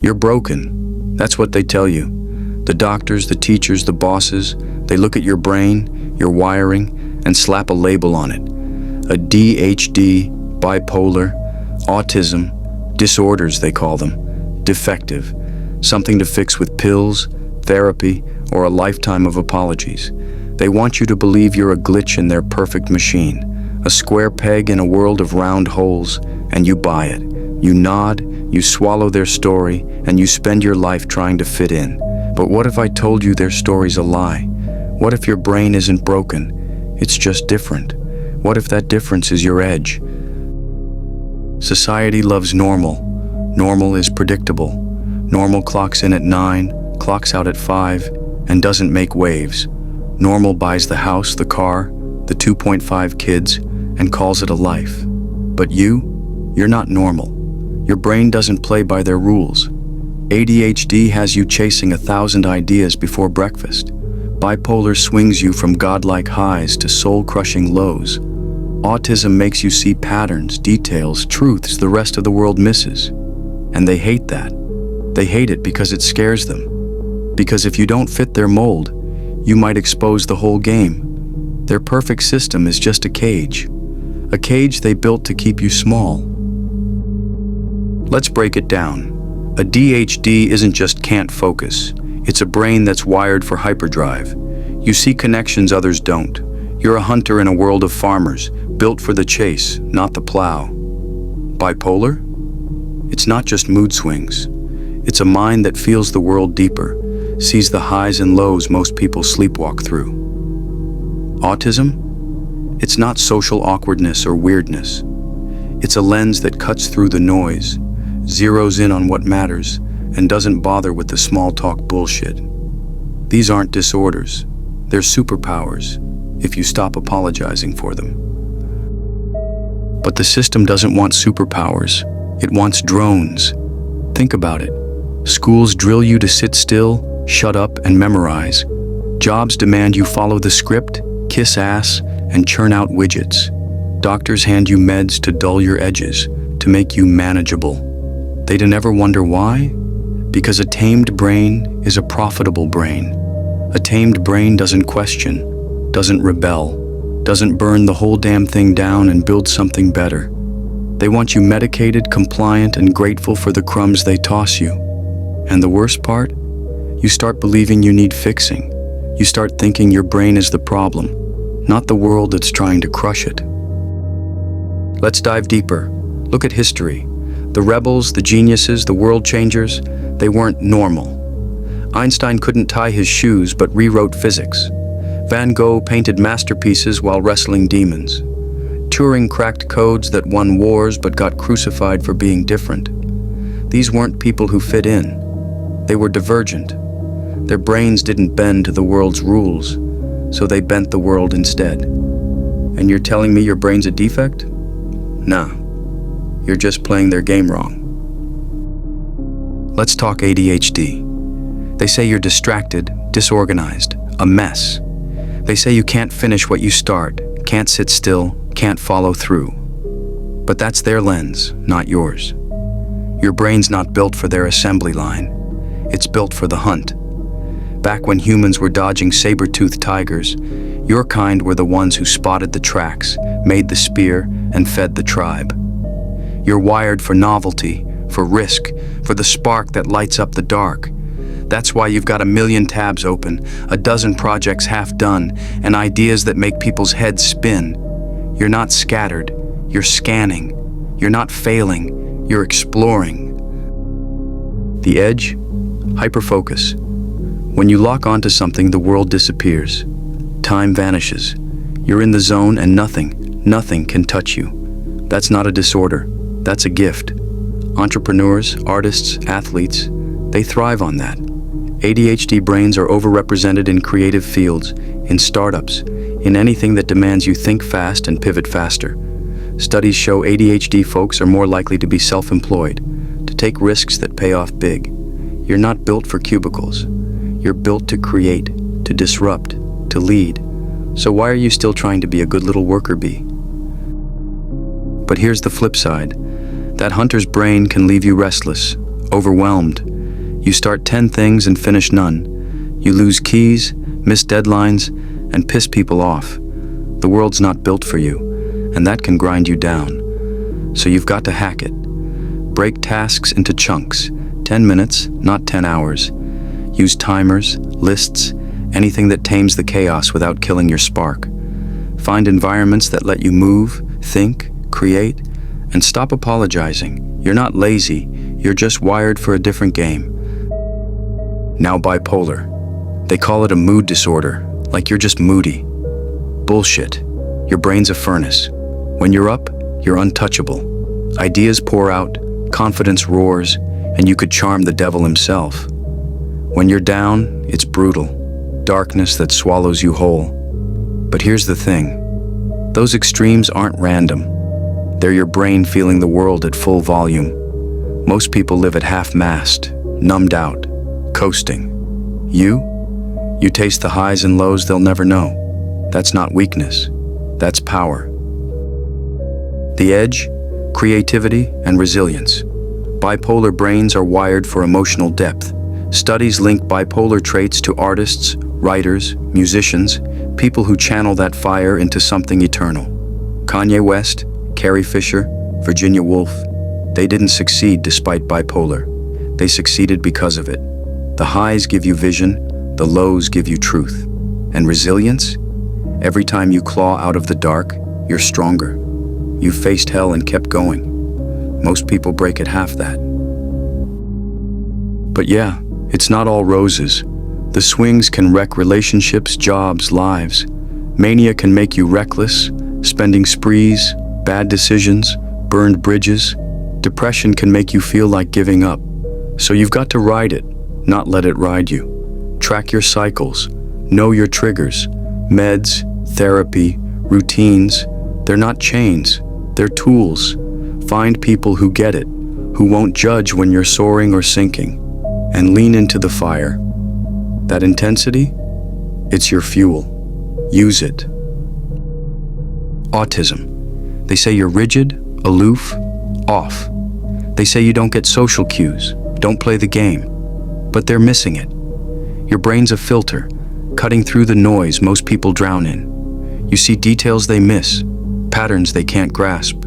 You're broken. That's what they tell you. The doctors, the teachers, the bosses, they look at your brain, your wiring, and slap a label on it. ADHD, bipolar, autism, disorders they call them, defective, something to fix with pills, therapy, or a lifetime of apologies. They want you to believe you're a glitch in their perfect machine, a square peg in a world of round holes, and you buy it. You nod, you swallow their story, and you spend your life trying to fit in. But what if I told you their story's a lie? What if your brain isn't broken? It's just different. What if that difference is your edge? Society loves normal. Normal is predictable. Normal clocks in at 9, clocks out at 5, and doesn't make waves. Normal buys the house, the car, the 2.5 kids, and calls it a life. But you're not normal. Your brain doesn't play by their rules. ADHD has you chasing 1,000 ideas before breakfast. Bipolar swings you from godlike highs to soul-crushing lows. Autism makes you see patterns, details, truths the rest of the world misses. And they hate that. They hate it because it scares them. Because if you don't fit their mold, you might expose the whole game. Their perfect system is just a cage they built to keep you small. Let's break it down. ADHD isn't just can't focus. It's a brain that's wired for hyperdrive. You see connections others don't. You're a hunter in a world of farmers, built for the chase, not the plow. Bipolar? It's not just mood swings. It's a mind that feels the world deeper, sees the highs and lows most people sleepwalk through. Autism? It's not social awkwardness or weirdness. It's a lens that cuts through the noise, zeroes in on what matters, and doesn't bother with the small talk bullshit. These aren't disorders. They're superpowers, if you stop apologizing for them. But the system doesn't want superpowers. It wants drones. Think about it. Schools drill you to sit still, shut up, and memorize. Jobs demand you follow the script, kiss ass, and churn out widgets. Doctors hand you meds to dull your edges, to make you manageable. They'd never wonder why? Because a tamed brain is a profitable brain. A tamed brain doesn't question, doesn't rebel, doesn't burn the whole damn thing down and build something better. They want you medicated, compliant, and grateful for the crumbs they toss you. And the worst part? You start believing you need fixing. You start thinking your brain is the problem, not the world that's trying to crush it. Let's dive deeper. Look at history. The rebels, the geniuses, the world changers, they weren't normal. Einstein couldn't tie his shoes but rewrote physics. Van Gogh painted masterpieces while wrestling demons. Turing cracked codes that won wars but got crucified for being different. These weren't people who fit in. They were divergent. Their brains didn't bend to the world's rules, so they bent the world instead. And you're telling me your brain's a defect? Nah, you're just playing their game wrong. Let's talk ADHD. They say you're distracted, disorganized, a mess. They say you can't finish what you start, can't sit still, can't follow through. But that's their lens, not yours. Your brain's not built for their assembly line. It's built for the hunt. Back when humans were dodging saber-toothed tigers, your kind were the ones who spotted the tracks, made the spear, and fed the tribe. You're wired for novelty, for risk, for the spark that lights up the dark. That's why you've got 1,000,000 tabs open, a dozen projects half done, and ideas that make people's heads spin. You're not scattered, you're scanning. You're not failing, you're exploring. The edge? Hyperfocus. When you lock onto something, the world disappears. Time vanishes. You're in the zone and nothing can touch you. That's not a disorder, that's a gift. Entrepreneurs, artists, athletes, they thrive on that. ADHD brains are overrepresented in creative fields, in startups, in anything that demands you think fast and pivot faster. Studies show ADHD folks are more likely to be self-employed, to take risks that pay off big. You're not built for cubicles. You're built to create, to disrupt, to lead. So why are you still trying to be a good little worker bee? But here's the flip side. That hunter's brain can leave you restless, overwhelmed, You start 10 things and finish none. You lose keys, miss deadlines, and piss people off. The world's not built for you, and that can grind you down. So you've got to hack it. Break tasks into chunks, 10 minutes, not 10 hours. Use timers, lists, anything that tames the chaos without killing your spark. Find environments that let you move, think, create, and stop apologizing. You're not lazy, you're just wired for a different game. Now bipolar. They call it a mood disorder, like you're just moody. Bullshit. Your brain's a furnace. When you're up, you're untouchable. Ideas pour out, confidence roars, and you could charm the devil himself. When you're down, it's brutal. Darkness that swallows you whole. But here's the thing. Those extremes aren't random. They're your brain feeling the world at full volume. Most people live at half-mast, numbed out, coasting. You taste the highs and lows they'll never know. That's not weakness. That's power. The edge, creativity, and resilience. Bipolar brains are wired for emotional depth. Studies link bipolar traits to artists, writers, musicians, people who channel that fire into something eternal. Kanye West, Carrie Fisher, Virginia Woolf, they didn't succeed despite bipolar. They succeeded because of it. The highs give you vision, the lows give you truth. And resilience? Every time you claw out of the dark, you're stronger. You faced hell and kept going. Most people break at half that. But yeah, it's not all roses. The swings can wreck relationships, jobs, lives. Mania can make you reckless, spending sprees, bad decisions, burned bridges. Depression can make you feel like giving up. So you've got to ride it, not let it ride you. Track your cycles, know your triggers. Meds, therapy, routines, they're not chains, they're tools. Find people who get it, who won't judge when you're soaring or sinking, and lean into the fire. That intensity, it's your fuel. Use it. Autism. They say you're rigid, aloof, off. They say you don't get social cues, don't play the game. But they're missing it. Your brain's a filter, cutting through the noise most people drown in. You see details they miss, patterns they can't grasp.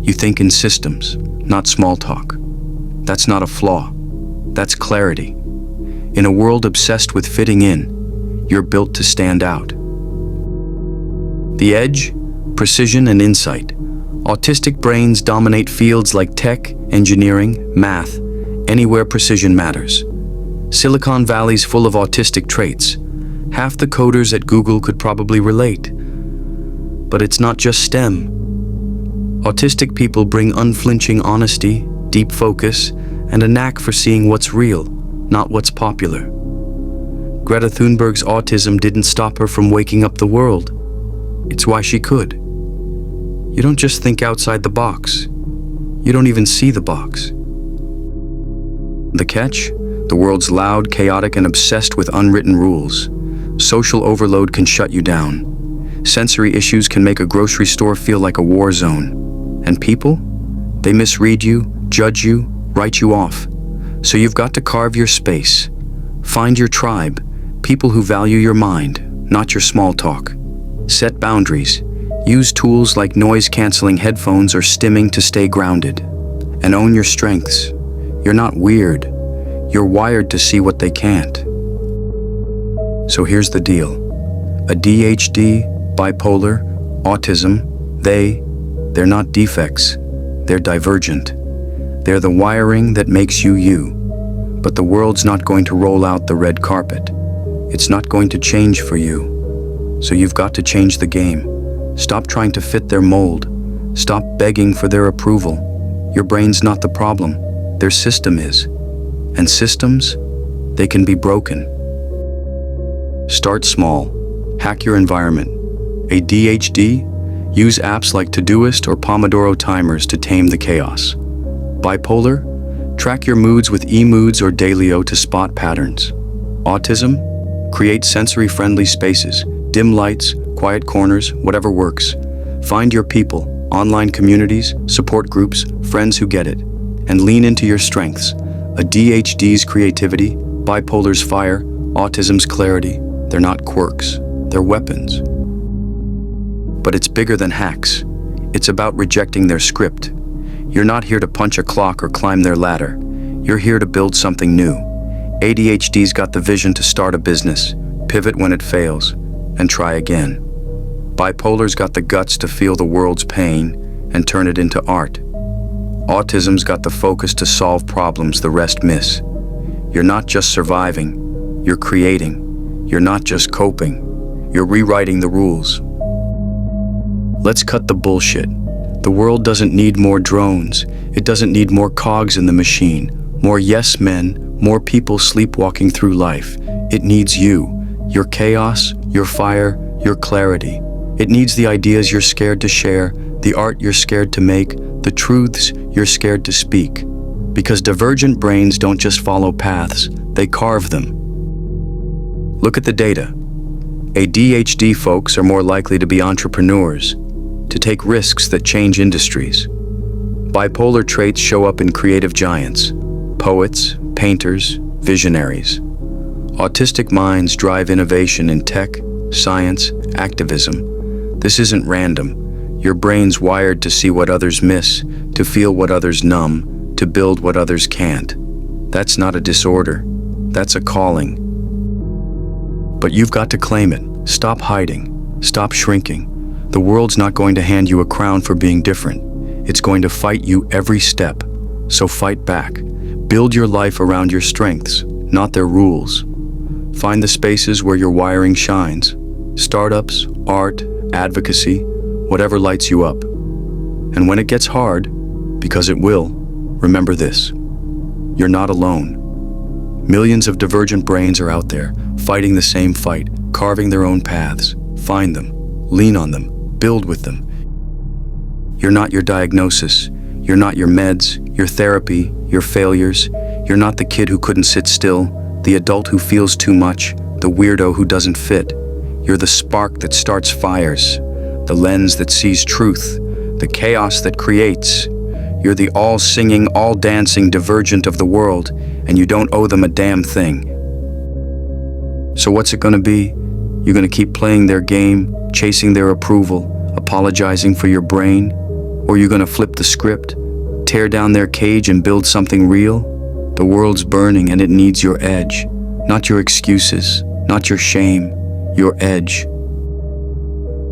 You think in systems, not small talk. That's not a flaw. That's clarity. In a world obsessed with fitting in, you're built to stand out. The edge, precision, and insight. Autistic brains dominate fields like tech, engineering, math, anywhere precision matters. Silicon Valley's full of autistic traits. Half the coders at Google could probably relate. But it's not just STEM. Autistic people bring unflinching honesty, deep focus, and a knack for seeing what's real, not what's popular. Greta Thunberg's autism didn't stop her from waking up the world. It's why she could. You don't just think outside the box. You don't even see the box. The catch? The world's loud, chaotic, and obsessed with unwritten rules. Social overload can shut you down. Sensory issues can make a grocery store feel like a war zone. And people? They misread you, judge you, write you off. So you've got to carve your space. Find your tribe, people who value your mind, not your small talk. Set boundaries. Use tools like noise-canceling headphones or stimming to stay grounded. And own your strengths. You're not weird. You're wired to see what they can't. So here's the deal. ADHD, bipolar, autism, they're not defects. They're divergent. They're the wiring that makes you you. But the world's not going to roll out the red carpet. It's not going to change for you. So you've got to change the game. Stop trying to fit their mold. Stop begging for their approval. Your brain's not the problem. Their system is. And systems, they can be broken. Start small. Hack your environment. ADHD? Use apps like Todoist or Pomodoro timers to tame the chaos. Bipolar? Track your moods with eMoods or Dailyo to spot patterns. Autism? Create sensory-friendly spaces, dim lights, quiet corners, whatever works. Find your people, online communities, support groups, friends who get it, and lean into your strengths. ADHD's creativity, bipolar's fire, autism's clarity, they're not quirks, they're weapons. But it's bigger than hacks. It's about rejecting their script. You're not here to punch a clock or climb their ladder. You're here to build something new. ADHD's got the vision to start a business, pivot when it fails, and try again. Bipolar's got the guts to feel the world's pain and turn it into art. Autism's got the focus to solve problems the rest miss. You're not just surviving, you're creating. You're not just coping, you're rewriting the rules. Let's cut the bullshit. The world doesn't need more drones. It doesn't need more cogs in the machine, more yes men, more people sleepwalking through life. It needs you, your chaos, your fire, your clarity. It needs the ideas you're scared to share, the art you're scared to make, the truths you're scared to speak. Because divergent brains don't just follow paths, they carve them. Look at the data. ADHD folks are more likely to be entrepreneurs, to take risks that change industries. Bipolar traits show up in creative giants, poets, painters, visionaries. Autistic minds drive innovation in tech, science, activism. This isn't random. Your brain's wired to see what others miss, to feel what others numb, to build what others can't. That's not a disorder. That's a calling. But you've got to claim it. Stop hiding. Stop shrinking. The world's not going to hand you a crown for being different. It's going to fight you every step. So fight back. Build your life around your strengths, not their rules. Find the spaces where your wiring shines. Startups, art, advocacy, whatever lights you up. And when it gets hard, because it will, remember this. You're not alone. Millions of divergent brains are out there, fighting the same fight, carving their own paths. Find them, lean on them, build with them. You're not your diagnosis. You're not your meds, your therapy, your failures. You're not the kid who couldn't sit still, the adult who feels too much, the weirdo who doesn't fit. You're the spark that starts fires, the lens that sees truth, the chaos that creates. You're the all-singing, all-dancing divergent of the world, and you don't owe them a damn thing. So what's it gonna be? You're gonna keep playing their game, chasing their approval, apologizing for your brain? Or you're gonna flip the script, tear down their cage and build something real? The world's burning and it needs your edge. Not your excuses, not your shame, your edge.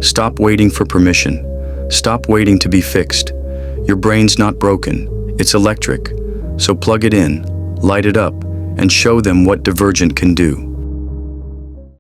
Stop waiting for permission. Stop waiting to be fixed. Your brain's not broken, it's electric. So plug it in, light it up, and show them what divergent can do.